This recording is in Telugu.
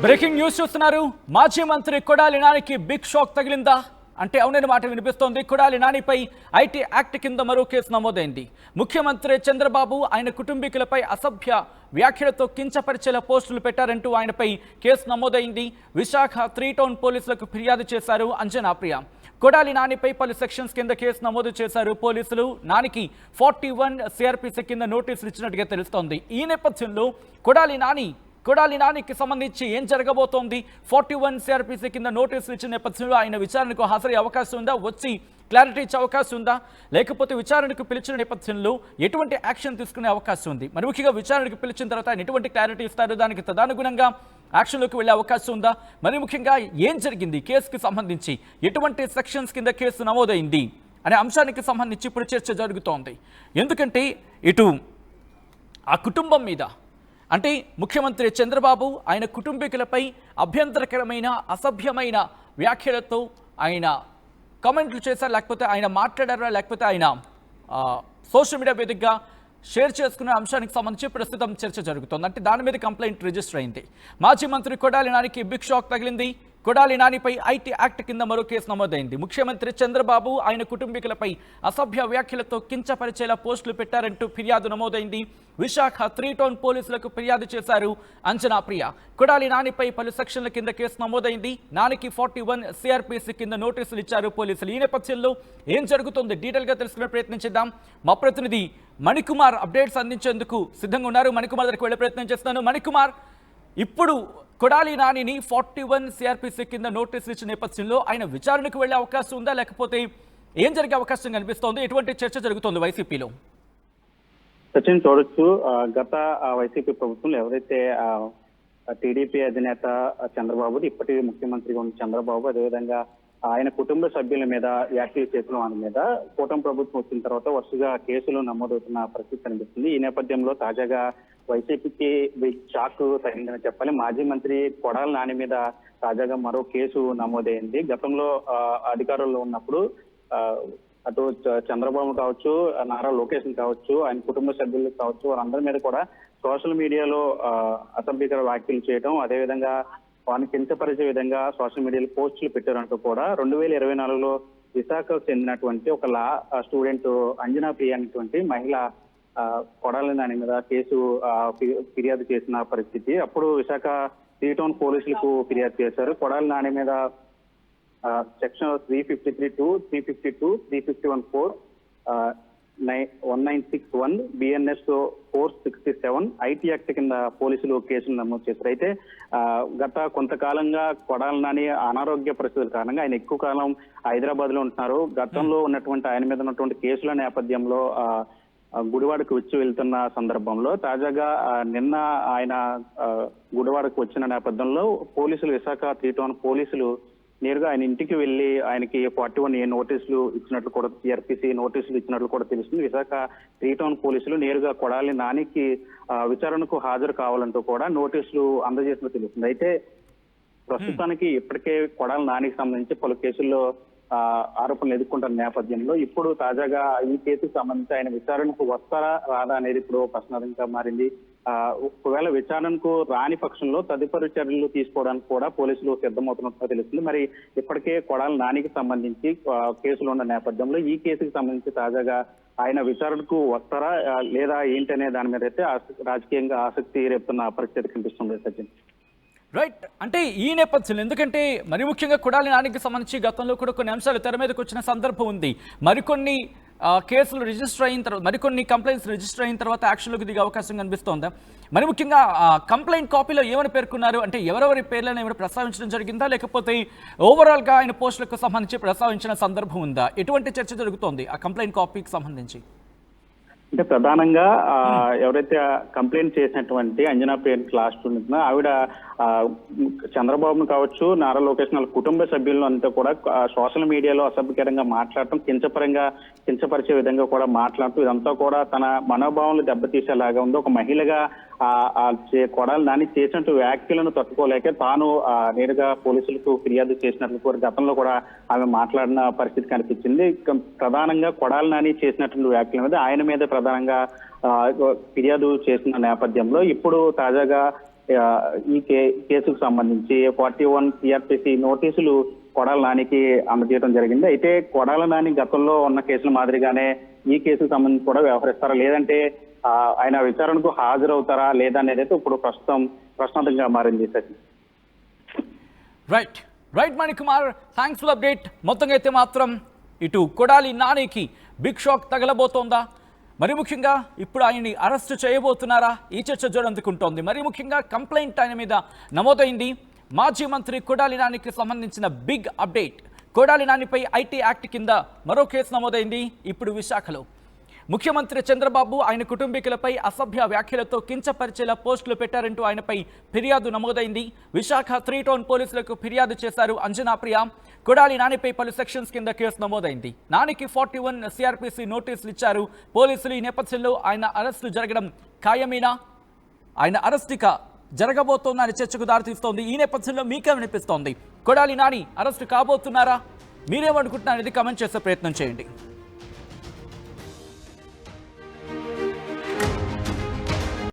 బ్రేకింగ్ న్యూస్ చూస్తున్నారు. మాజీ మంత్రి కొడాలి నానికి బిగ్ షాక్ తగిలిందా అంటే అవునని మాట వినిపిస్తోంది. కొడాలి నానిపై ఐటీ యాక్ట్ కింద మరో కేసు నమోదైంది. ముఖ్యమంత్రి చంద్రబాబు ఆయన కుటుంబీకులపై అసభ్య వ్యాఖ్యలతో కించపరిచేలా పోస్టులు పెట్టారంటూ ఆయనపై కేసు నమోదైంది. విశాఖ 3 టౌన్ పోలీసులకు ఫిర్యాదు చేశారు అంజనా ప్రియ. కొడాలి నానిపై పలు సెక్షన్స్ కింద కేసు నమోదు చేశారు పోలీసులు. నానికి 41 సిఆర్పిసి కింద నోటీసులు ఇచ్చినట్టుగా తెలుస్తోంది. ఈ నేపథ్యంలో కొడాలి నానికి సంబంధించి ఏం జరగబోతోంది? 41 సిఆర్పిసి కింద నోటీసులు ఇచ్చిన నేపథ్యంలో ఆయన విచారణకు హాజరయ్యే అవకాశం ఉందా? వచ్చి క్లారిటీ ఇచ్చే అవకాశం ఉందా? లేకపోతే విచారణకు పిలిచిన నేపథ్యంలో ఎటువంటి యాక్షన్ తీసుకునే అవకాశం ఉంది? మరి ముఖ్యంగా విచారణకు పిలిచిన తర్వాత ఆయన ఎటువంటి క్లారిటీ ఇస్తారు? దానికి తదనుగుణంగా యాక్షన్లోకి వెళ్ళే అవకాశం ఉందా? మరి ముఖ్యంగా ఏం జరిగింది? కేసుకి సంబంధించి ఎటువంటి సెక్షన్స్ కింద కేసు నమోదైంది అనే అంశానికి సంబంధించి ఇప్పుడు చర్చ జరుగుతోంది. ఎందుకంటే ఇటు ఆ కుటుంబం మీద అంటే ముఖ్యమంత్రి చంద్రబాబు ఆయన కుటుంబీకులపై అభ్యంతరకరమైన అసభ్యమైన వ్యాఖ్యలతో ఆయన కామెంట్లు చేశారు, లేకపోతే ఆయన మాట్లాడారా, లేకపోతే ఆయన సోషల్ మీడియా వేదికగా షేర్ చేసుకునే అంశానికి సంబంధించి ప్రస్తుతం చర్చ జరుగుతోంది. అంటే దాని మీద కంప్లైంట్ రిజిస్టర్ అయింది. మాజీ మంత్రి కొడాలి నానికి బిగ్ షాక్ తగిలింది. కొడాలి నానిపై ఐటీ యాక్ట్ కింద మరో కేసు నమోదైంది. ముఖ్యమంత్రి చంద్రబాబు ఆయన కుటుంబీకులపై అసభ్య వ్యాఖ్యలతో కించపరిచేలా పోస్టులు పెట్టారంటూ ఫిర్యాదు నమోదైంది. విశాఖ 3 టౌన్ పోలీసులకు ఫిర్యాదు చేశారు అంజనా ప్రియ. కొడాలి నానిపై పలు సెక్షన్ల కింద కేసు నమోదైంది. నానికి 41 సిఆర్పిసి కింద నోటీసులు ఇచ్చారు పోలీసులు. ఈ నేపథ్యంలో ఏం జరుగుతుంది డీటెయిల్గా తెలుసుకునే ప్రయత్నించేద్దాం. మా ప్రతినిధి మణికుమార్ అప్డేట్స్ అందించేందుకు సిద్ధంగా ఉన్నారు. మణికుమార్ దగ్గరికి వెళ్ళే ప్రయత్నం చేస్తున్నాను. మణికుమార్, ఇప్పుడు కొడాలి నానిని 41 సిఆర్పిసి కింద నోటీసులు ఇచ్చిన నేపథ్యంలో ఆయన విచారణకు వెళ్లే అవకాశం ఉందా, లేకపోతే ఏం జరిగే అవకాశం కనిపిస్తోంది? ఎటువంటి చర్చ జరుగుతోంది వైసీపీలో? సచిన్, చూడొచ్చు గత వైసీపీ ప్రభుత్వంలో ఎవరైతే టీడీపీ అధినేత చంద్రబాబు, ఇప్పటి ముఖ్యమంత్రిగా ఉన్న చంద్రబాబు, అదేవిధంగా ఆయన కుటుంబ సభ్యుల మీద వ్యాఖ్యలు చేసిన వారి మీద కూటమి ప్రభుత్వం వచ్చిన తర్వాత వరుసగా కేసులు నమోదవుతున్న పరిస్థితి కనిపిస్తుంది. ఈ నేపథ్యంలో తాజాగా వైసీపీకి షాక్ తగిలిందని చెప్పాలి. మాజీ మంత్రి కొడాలి నాని మీద తాజాగా మరో కేసు నమోదైంది. గతంలో అధికారంలో ఉన్నప్పుడు అటు చంద్రబాబు కావచ్చు, నారా లోకేష్ కావచ్చు, ఆయన కుటుంబ సభ్యులు కావచ్చు, వారందరి మీద కూడా సోషల్ మీడియాలో అసభ్యకర వ్యాఖ్యలు చేయడం, అదేవిధంగా వారిని కించపరిచే విధంగా సోషల్ మీడియాలో పోస్టులు పెట్టారంటూ కూడా 2024లో విశాఖకు చెందినటువంటి ఒక లా స్టూడెంట్ అంజనా ప్రియ అనేటువంటి మహిళ కొడాలి నాని మీద కేసు ఫిర్యాదు చేసిన పరిస్థితి. అప్పుడు విశాఖ 3 టౌన్ పోలీసులకు ఫిర్యాదు చేశారు. కొడాలి నాని మీద సెక్షన్ 353(2), 352, 351(4), 1961, BNS 467 ఐటీ యాక్ట్ కింద పోలీసులు కేసులు నమోదు చేశారు. అయితే గత కొంతకాలంగా కొడాలి నాని అనారోగ్య పరిస్థితుల కారణంగా ఆయన ఎక్కువ కాలం హైదరాబాద్ లో ఉంటున్నారు. గతంలో ఉన్నటువంటి ఆయన మీద ఉన్నటువంటి కేసుల నేపథ్యంలో గుడివాడకు వచ్చి వెళ్తున్న సందర్భంలో తాజాగా నిన్న ఆయన గుడివాడకు వచ్చిన నేపథ్యంలో పోలీసులు, విశాఖ 3 టౌన్ పోలీసులు నేరుగా ఆయన ఇంటికి వెళ్లి ఆయనకి 41 నోటీసులు ఇచ్చినట్లు కూడా, సిఆర్పిసి నోటీసులు ఇచ్చినట్లు కూడా తెలుస్తుంది. విశాఖ 3 టౌన్ పోలీసులు నేరుగా కొడాలి నానికి విచారణకు హాజరు కావాలంటూ కూడా నోటీసులు అందజేసినట్లు తెలుస్తుంది. అయితే ప్రస్తుతానికి ఇప్పటికే కొడాలి నానికి సంబంధించి పలు కేసుల్లో ఆరోపణలు ఎదుర్కొంటున్న నేపథ్యంలో ఇప్పుడు తాజాగా ఈ కేసుకు సంబంధించి ఆయన విచారణకు వస్తారా రాదా అనేది ఇప్పుడు ప్రశ్నార్థకంగా మారింది. ఒకవేళ విచారణకు రాని పక్షంలో తదుపరి చర్యలు తీసుకోవడానికి కూడా పోలీసులు సిద్ధమవుతున్నట్టు తెలుస్తుంది. మరి ఇప్పటికే కొడాలి నానికి సంబంధించి కేసులు ఉన్న నేపథ్యంలో ఈ కేసుకు సంబంధించి తాజాగా ఆయన విచారణకు వస్తారా లేదా ఏంటనే దాని మీద అయితే రాజకీయంగా ఆసక్తి రేపుతున్న పరిస్థితి కనిపిస్తుంది. సచిన్, రైట్. అంటే ఈ నేపథ్యంలో ఎందుకంటే మరి ముఖ్యంగా కొడాలి నానికి సంబంధించి గతంలో కూడా కొన్ని అంశాలు తెర మీదకి వచ్చిన సందర్భం ఉంది. మరికొన్ని కేసులు రిజిస్టర్ అయిన తర్వాత, మరికొన్ని కంప్లైంట్స్ రిజిస్టర్ అయిన తర్వాత యాక్షన్లోకి దిగే అవకాశం కనిపిస్తోందా? మరి ముఖ్యంగా కంప్లైంట్ కాపీలో ఏమని పేర్కొన్నారు అంటే ఎవరెవరి పేర్లను ఏమైనా ప్రస్తావించడం జరిగిందా, లేకపోతే ఓవరాల్గా ఆయన పోస్టులకు సంబంధించి ప్రస్తావించిన సందర్భం ఉందా? ఎటువంటి చర్చ జరుగుతోంది ఆ కంప్లైంట్ కాపీకి సంబంధించి? అంటే ప్రధానంగా ఎవరైతే కంప్లైంట్ చేసినటువంటి అంజనా ప్రియ క్లాస్ స్టూడెంట్ ఆవిడ చంద్రబాబును కావచ్చు, నారా లోకేష్ వాళ్ళ కుటుంబ సభ్యులను అంతా కూడా సోషల్ మీడియాలో అసభ్యకరంగా మాట్లాడటం, కించపరిచే విధంగా కూడా మాట్లాడటం, ఇదంతా కూడా తన మనోభావాలు దెబ్బతీసేలాగా ఉంది. ఒక మహిళగా కొడాలి నాని చేసినట్టు వ్యాఖ్యలను తట్టుకోలేక తాను నేరుగా పోలీసులకు ఫిర్యాదు చేసినట్లు కూడా గతంలో కూడా ఆమె మాట్లాడిన పరిస్థితి కనిపించింది. ప్రధానంగా కొడాలి నాని చేసినటువంటి వ్యాఖ్యల మీద ఆయన మీద ప్రధానంగా ఫిర్యాదు చేసిన నేపథ్యంలో ఇప్పుడు తాజాగా ఈ కేసుకు సంబంధించి 41 సిఆర్పిసి నోటీసులు కొడాల నానికి అందజేయడం జరిగింది. అయితే కొడాల నాని గతంలో ఉన్న కేసుల మాదిరిగానే ఈ కేసుకు సంబంధించి కూడా వ్యవహరిస్తారా, లేదంటే ఆయన విచారణకు హాజరవుతారా లేదా అనేది అయితే ఇప్పుడు ప్రస్తుతం ప్రశ్నార్థంగా మారింది. Sachin. Right Manikumar, thanks for update. మొత్తంగా అయితే మాత్రం ఇటు కొడాలి నానికి బిగ్ షాక్ తగలబోతోందా? మరి ముఖ్యంగా ఇప్పుడు ఆయన్ని అరెస్ట్ చేయబోతున్నారా? ఈ చర్చ జోరందుకుంటోంది. మరి ముఖ్యంగా కంప్లైంట్ ఆయన మీద నమోదైంది. మాజీ మంత్రి కొడాలి నానికి సంబంధించిన బిగ్ అప్డేట్. కొడాలి నానిపై ఐటీ యాక్ట్ కింద మరో కేసు నమోదైంది ఇప్పుడు విశాఖలో. ముఖ్యమంత్రి చంద్రబాబు ఆయన కుటుంబీకులపై అసభ్య వ్యాఖ్యలతో కించపరిచేలా పోస్టులు పెట్టారంటూ ఆయనపై ఫిర్యాదు నమోదైంది. విశాఖ 3 టౌన్ పోలీసులకు ఫిర్యాదు చేశారు అంజనా ప్రియ. కొడాలి నానిపై పలు సెక్షన్స్ కింద కేసు నమోదైంది. నానికి 41 సిఆర్పిసి నోటీసులు ఇచ్చారు పోలీసులు. ఈ నేపథ్యంలో ఆయన అరెస్టు జరగడం ఖాయమేనా? ఆయన అరెస్ట్ ఇక జరగబోతోందని చర్చకు దారితీస్తోంది. ఈ నేపథ్యంలో మీకేమనిపిస్తోంది? కొడాలి నాని అరెస్టు కాబోతున్నారా? మీరేమనుకుంటున్నారనేది కామెంట్ చేసే ప్రయత్నం చేయండి.